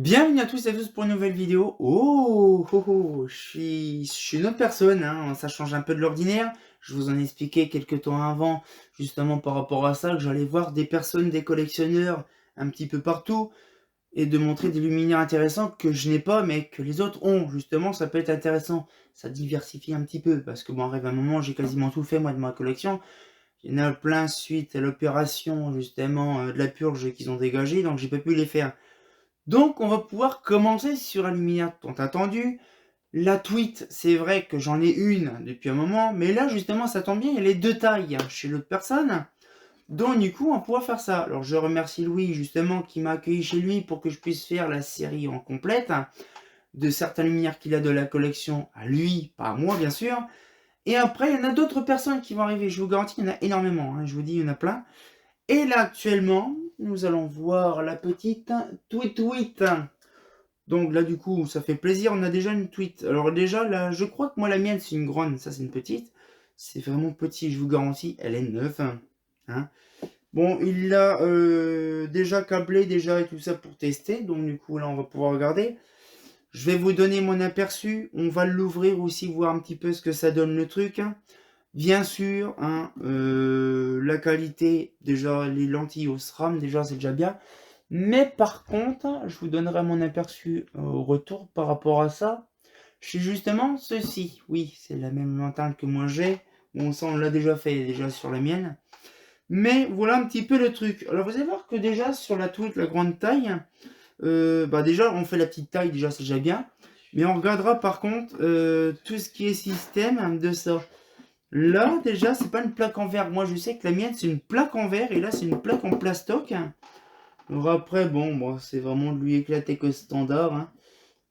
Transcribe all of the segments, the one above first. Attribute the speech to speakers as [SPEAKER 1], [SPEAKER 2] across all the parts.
[SPEAKER 1] Bienvenue à tous et à tous pour une nouvelle vidéo. Je suis une autre personne, hein, ça change un peu de l'ordinaire. Je vous en ai expliqué quelques temps avant, justement par rapport à ça, que j'allais voir des personnes, des collectionneurs un petit peu partout et de montrer des luminaires intéressants que je n'ai pas mais que les autres ont. Justement, ça peut être intéressant. Ça diversifie un petit peu parce que bon, arrive un moment, j'ai quasiment tout fait moi de ma collection. Il y en a plein suite à l'opération justement de la purge qu'ils ont dégagé, donc j'ai pas pu les faire. Donc, on va pouvoir commencer sur un luminaire tant attendu. La tweet, c'est vrai que j'en ai une depuis un moment, mais là, justement, ça tombe bien, il y a les deux tailles chez l'autre personne. Donc, du coup, on va pouvoir faire ça. Alors, je remercie Louis, justement, qui m'a accueilli chez lui pour que je puisse faire la série en complète de certains luminaires qu'il a de la collection à lui, pas à moi, bien sûr. Et après, il y en a d'autres personnes qui vont arriver. Je vous garantis, il y en a énormément. Je vous dis, il y en a plein. Et là, actuellement, nous allons voir la petite tweet. Donc là, du coup, ça fait plaisir. On a déjà une tweet. Alors déjà, là, je crois que moi, la mienne, c'est une grande. Ça, c'est une petite. C'est vraiment petit, je vous garantis. Elle est neuve. Hein. Bon, il l'a déjà câblé, déjà et tout ça pour tester. Donc du coup, là, on va pouvoir regarder. Je vais vous donner mon aperçu. On va l'ouvrir aussi, voir un petit peu ce que ça donne le truc. Bien sûr, la qualité, déjà, les lentilles au SRAM, déjà, c'est déjà bien. Mais par contre, je vous donnerai mon aperçu au retour par rapport à ça. C'est justement ceci. Oui, c'est la même lanterne que moi j'ai. Bon, ça on l'a déjà fait déjà sur la mienne. Mais voilà un petit peu le truc. Alors vous allez voir que déjà sur la tweet, la grande taille, bah déjà on fait la petite taille, déjà c'est déjà bien. Mais on regardera par contre tout ce qui est système de ça. Là déjà c'est pas une plaque en verre. Moi je sais que la mienne c'est une plaque en verre et là c'est une plaque en plastoc. Alors après, bon, c'est vraiment de lui éclater que standard.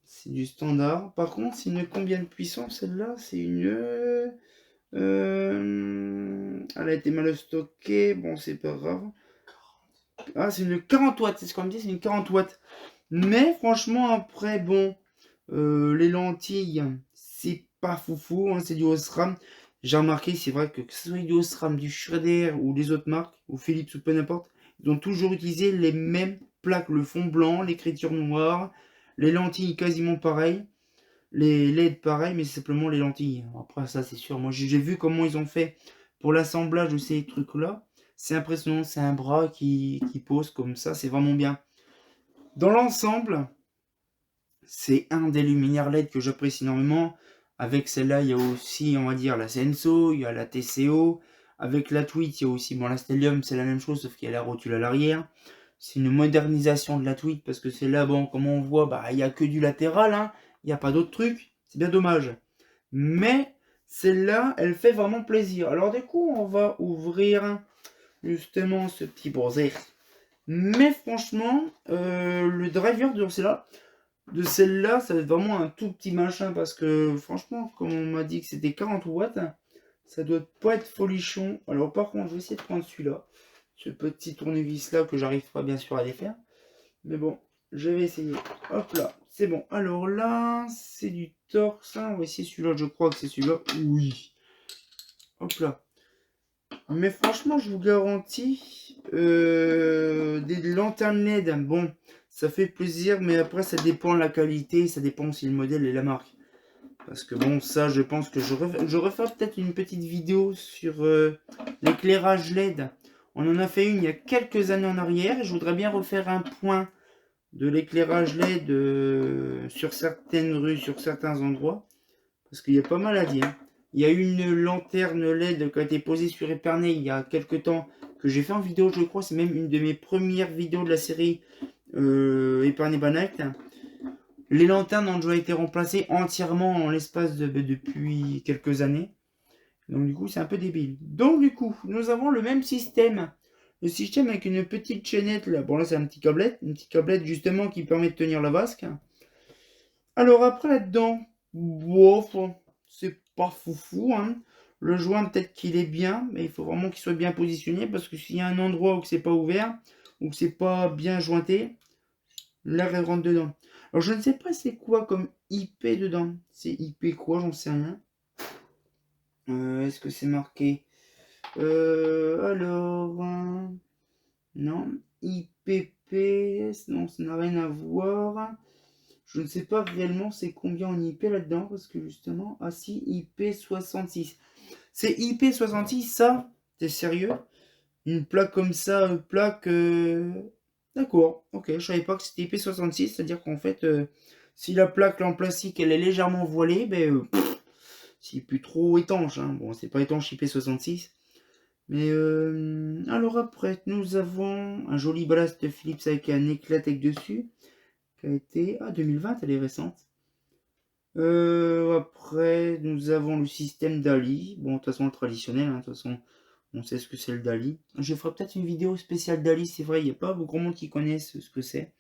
[SPEAKER 1] C'est du standard. Par contre, c'est une combien de puissance celle-là? C'est une. Elle a été mal stockée. Bon, c'est pas grave. Ah, c'est une 40 watts. C'est ce qu'on me dit, c'est une 40 watts. Mais franchement, après, bon, les lentilles, c'est pas foufou. C'est du Osram. J'ai remarqué, c'est vrai que ce soit du Osram, du Schrader ou les autres marques, ou Philips ou peu n'importe, ils ont toujours utilisé les mêmes plaques. Le fond blanc, l'écriture noire, les lentilles quasiment pareilles. Les LED pareil, mais c'est simplement les lentilles. Après ça c'est sûr, moi j'ai vu comment ils ont fait pour l'assemblage de ces trucs là. C'est impressionnant, c'est un bras qui pose comme ça, c'est vraiment bien. Dans l'ensemble, c'est un des luminaires LED que j'apprécie énormément. Avec celle-là, il y a aussi, on va dire, la Senso, il y a la TCO. Avec la Tweet, il y a aussi, bon, la Stellium, c'est la même chose, sauf qu'il y a la rotule à l'arrière. C'est une modernisation de la Tweet, parce que c'est là, bon, comme on voit, bah, il n'y a que du latéral, il n'y a pas d'autres trucs. C'est bien dommage. Mais celle-là, elle fait vraiment plaisir. Alors du coup, on va ouvrir justement ce petit browser. Mais franchement, le driver de celle-là, ça va être vraiment un tout petit machin parce que franchement, comme on m'a dit que c'était 40 watts, ça doit pas être folichon. Alors par contre, je vais essayer de prendre celui-là, ce petit tournevis là que j'arrive pas bien sûr à défaire. Mais bon, je vais essayer. Hop là, c'est bon. Alors là, c'est du torse. On va essayer celui-là, je crois que c'est celui-là. Oui. Hop là. Mais franchement, je vous garantis, des lanternes LED, bon, ça fait plaisir, mais après, ça dépend de la qualité, ça dépend aussi le modèle et la marque. Parce que bon, ça, je pense que je referai peut-être une petite vidéo sur l'éclairage LED. On en a fait une il y a quelques années en arrière, et je voudrais bien refaire un point de l'éclairage LED sur certaines rues, sur certains endroits. Parce qu'il y a pas mal à dire. Il y a une lanterne LED qui a été posée sur Épernay il y a quelques temps, que j'ai fait en vidéo, je crois. C'est même une de mes premières vidéos de la série Épernay-Banac. Les lanternes ont déjà été remplacées entièrement en l'espace depuis quelques années. Donc du coup, c'est un peu débile. Donc du coup, nous avons le même système. Le système avec une petite chaînette là. Bon là, c'est un petit câblette. Une petite câblette justement qui permet de tenir la vasque. Alors après là-dedans, bof, c'est pas foufou, Le joint peut-être qu'il est bien, mais il faut vraiment qu'il soit bien positionné parce que s'il y a un endroit où c'est pas ouvert ou que c'est pas bien jointé, l'air rentre dedans. Alors je ne sais pas c'est quoi comme IP dedans. C'est IP quoi, j'en sais rien. Est-ce que c'est marqué alors non, IP IP, non, ça n'a rien à voir. Je ne sais pas réellement c'est combien en IP là-dedans, parce que justement, ah si, IP66. C'est IP66, ça? T'es sérieux? Une plaque comme ça, plaque... D'accord, ok, je savais pas que c'était IP66, c'est-à-dire qu'en fait, si la plaque là, en plastique, elle est légèrement voilée, ben, c'est plus trop étanche, hein. Bon, c'est pas étanche IP66. Mais alors après, nous avons un joli ballast Philips avec un Eclatec dessus, qui a été... Ah, 2020, elle est récente. Après, nous avons le système DALI. Bon, de toute façon, le traditionnel, hein, de toute façon, on sait ce que c'est le DALI. Je ferai peut-être une vidéo spéciale DALI, c'est vrai, il n'y a pas beaucoup de monde qui connaissent ce que c'est.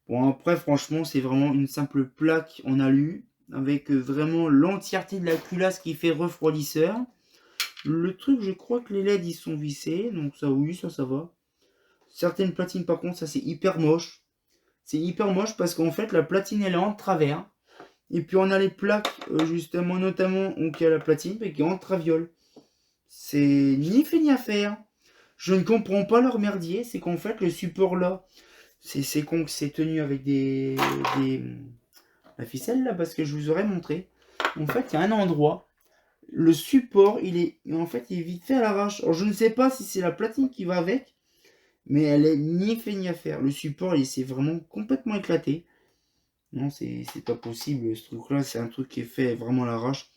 [SPEAKER 1] Bon, après, franchement, c'est vraiment une simple plaque en alu, avec vraiment l'entièreté de la culasse qui fait refroidisseur. Le truc, je crois que les LED, ils sont vissés, donc ça, oui, ça va. Certaines platines, par contre, ça, c'est hyper moche. C'est hyper moche parce qu'en fait, la platine, elle est en travers. Et puis, on a les plaques, justement, notamment, où il y a la platine, mais qui est en traviole. C'est ni fait ni à faire. Je ne comprends pas leur merdier. C'est qu'en fait, le support là, c'est con que c'est tenu avec la ficelle là, parce que je vous aurais montré. En fait, il y a un endroit. Le support, en fait, il est vite fait à l'arrache. Alors, je ne sais pas si c'est la platine qui va avec, mais elle est ni fait ni à faire. Le support, il s'est vraiment complètement éclaté. Non, c'est pas possible. Ce truc-là, c'est un truc qui est fait vraiment à l'arrache.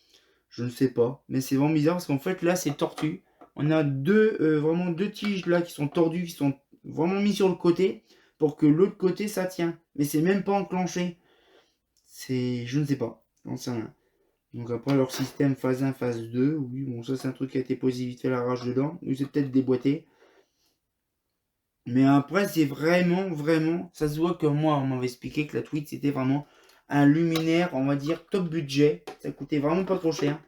[SPEAKER 1] Je ne sais pas. Mais c'est vraiment bizarre parce qu'en fait, là, c'est tortu. On a vraiment deux tiges là qui sont tordues, qui sont vraiment mis sur le côté pour que l'autre côté, ça tient. Mais c'est même pas enclenché. Je ne sais pas. J'en sais rien. Donc après, leur système phase 1, phase 2. Oui, bon, ça, c'est un truc qui a été posé vite fait la rage dedans. Ou c'est peut-être déboîté. Mais après, c'est vraiment, ça se voit que moi, on m'avait expliqué que la Tweet, c'était vraiment un luminaire, on va dire, top budget. Ça coûtait vraiment pas trop cher.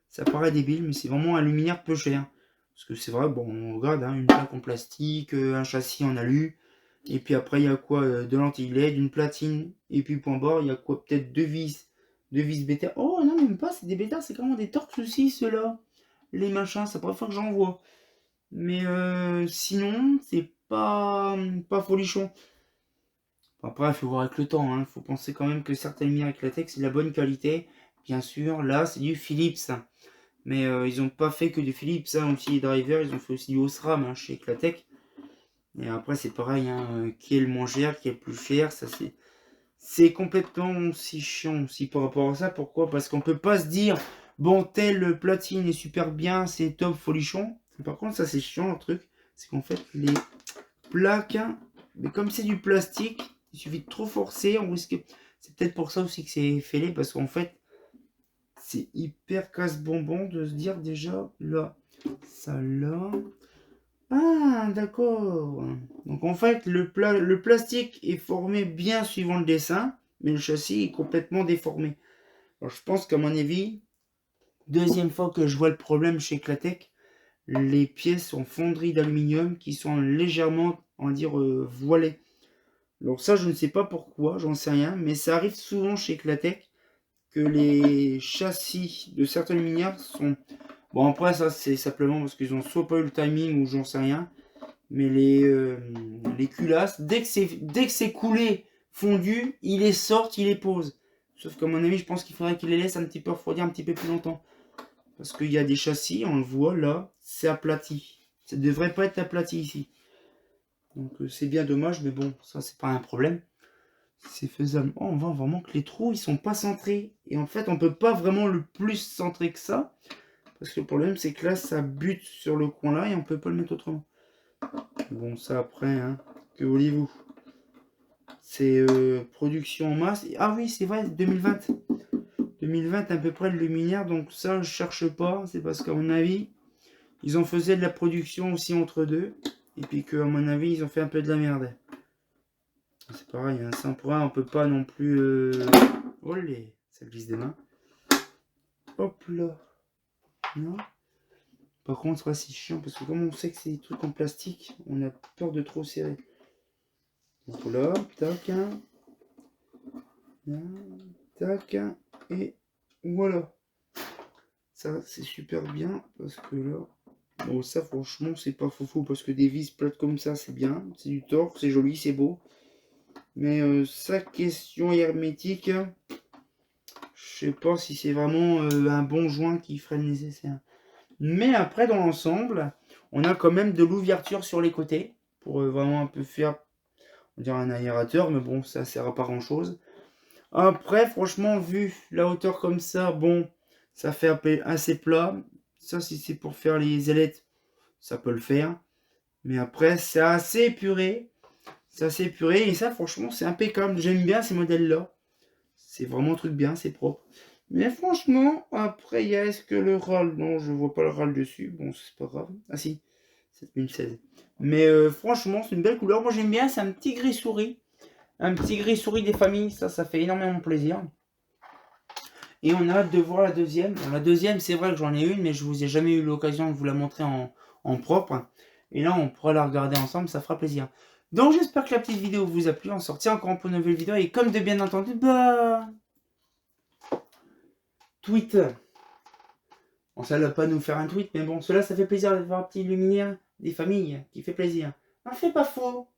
[SPEAKER 1] Ça paraît débile, mais c'est vraiment un luminaire peu cher. Parce que c'est vrai, bon, on regarde, hein, une plaque en plastique, un châssis en alu. Et puis après, il y a quoi? De lentilles LED, une platine. Et puis point barre, il y a quoi? Peut-être deux vis. Deux vis bêta. Oh non, même pas, c'est des bêtas, c'est carrément des torx aussi, ceux-là. Les machins, c'est la première fois que j'en vois. Mais sinon, c'est pas folichon. Après, il faut voir avec le temps. Il faut penser quand même que certaines lumières avec latex, c'est de la bonne qualité. Bien sûr, là, c'est du Philips. Mais ils n'ont pas fait que du Philips, aussi les drivers, ils ont fait aussi du Osram chez Eclatec. Et après, c'est pareil, qui est le moins cher, qui est le plus cher, ça c'est complètement aussi chiant aussi par rapport à ça. Pourquoi? Parce qu'on peut pas se dire, bon, telle platine est super bien, c'est top, folichon. Par contre, ça c'est chiant le truc, c'est qu'en fait, les plaques, mais comme c'est du plastique, il suffit de trop forcer, on risque. C'est peut-être pour ça aussi que c'est fêlé, parce qu'en fait, c'est hyper casse-bonbon de se dire déjà, là, ça là. Ah, d'accord. Donc en fait, le plastique est formé bien suivant le dessin, mais le châssis est complètement déformé. Alors je pense qu'à mon avis, deuxième fois que je vois le problème chez Eclatec, les pièces sont fonderies d'aluminium qui sont légèrement, on va dire, voilées. Alors ça, je ne sais pas pourquoi, j'en sais rien, mais ça arrive souvent chez Eclatec que les châssis de certaines luminaires sont... Bon après ça c'est simplement parce qu'ils ont soit pas eu le timing ou j'en sais rien. Mais les culasses, dès que c'est coulé, fondu, il les sort, il les pose. Sauf qu'à mon avis, je pense qu'il faudrait qu'il les laisse un petit peu refroidir un petit peu plus longtemps. Parce qu'il y a des châssis, on le voit là, c'est aplati. Ça ne devrait pas être aplati ici. Donc c'est bien dommage, mais bon, ça c'est pas un problème. C'est faisable. Oh, on voit vraiment que les trous, ils sont pas centrés. Et en fait, on peut pas vraiment le plus centrer que ça. Parce que le problème, c'est que là, ça bute sur le coin là et on peut pas le mettre autrement. Bon, ça après, que voulez-vous? C'est production en masse. Ah oui, c'est vrai, 2020. 2020 à peu près le luminaire, donc ça je cherche pas. C'est parce qu'à mon avis, ils en faisaient de la production aussi entre deux. Et puis qu'à mon avis, ils ont fait un peu de la merde. C'est pareil, sans point, on peut pas non plus... Olé, ça glisse des mains. Hop là. Non. Par contre, c'est chiant parce que comme on sait que c'est des trucs en plastique, on a peur de trop serrer. Donc là, tac, tac, et voilà. Ça, c'est super bien parce que là, Bon, ça, franchement, c'est pas fou parce que des vis plates comme ça, c'est bien. C'est du torque, c'est joli, c'est beau. Mais sa question hermétique, je sais pas si c'est vraiment un bon joint qui ferait le nécessaire. Mais après, dans l'ensemble, on a quand même de l'ouverture sur les côtés pour vraiment un peu faire, on dirait un aérateur, mais bon, ça sert à pas grand chose. Après, franchement, vu la hauteur comme ça, bon, ça fait assez plat. Ça, si c'est pour faire les ailettes, ça peut le faire. Mais après, c'est assez épuré. C'est assez épuré. Et ça, franchement, c'est impeccable. J'aime bien ces modèles-là. C'est vraiment un truc bien, c'est propre. Mais franchement, après, il y a est-ce que le RAL? Non, je vois pas le RAL dessus. Bon, c'est pas grave. Ah si, 7016. Mais franchement, c'est une belle couleur. Moi, j'aime bien. C'est un petit gris souris. Un petit gris souris des familles. Ça fait énormément plaisir. Et on a hâte de voir la deuxième. Bon, la deuxième, c'est vrai que j'en ai une, mais je vous ai jamais eu l'occasion de vous la montrer en propre. Et là, on pourra la regarder ensemble, ça fera plaisir. Donc, j'espère que la petite vidéo vous a plu. On sortit encore un peu de nouvelles vidéos. Et comme de bien entendu, bah... tweet. Bon, ça ne va pas nous faire un tweet, mais bon, cela, ça fait plaisir de voir un petit luminaire des familles qui fait plaisir. Non, c'est pas faux.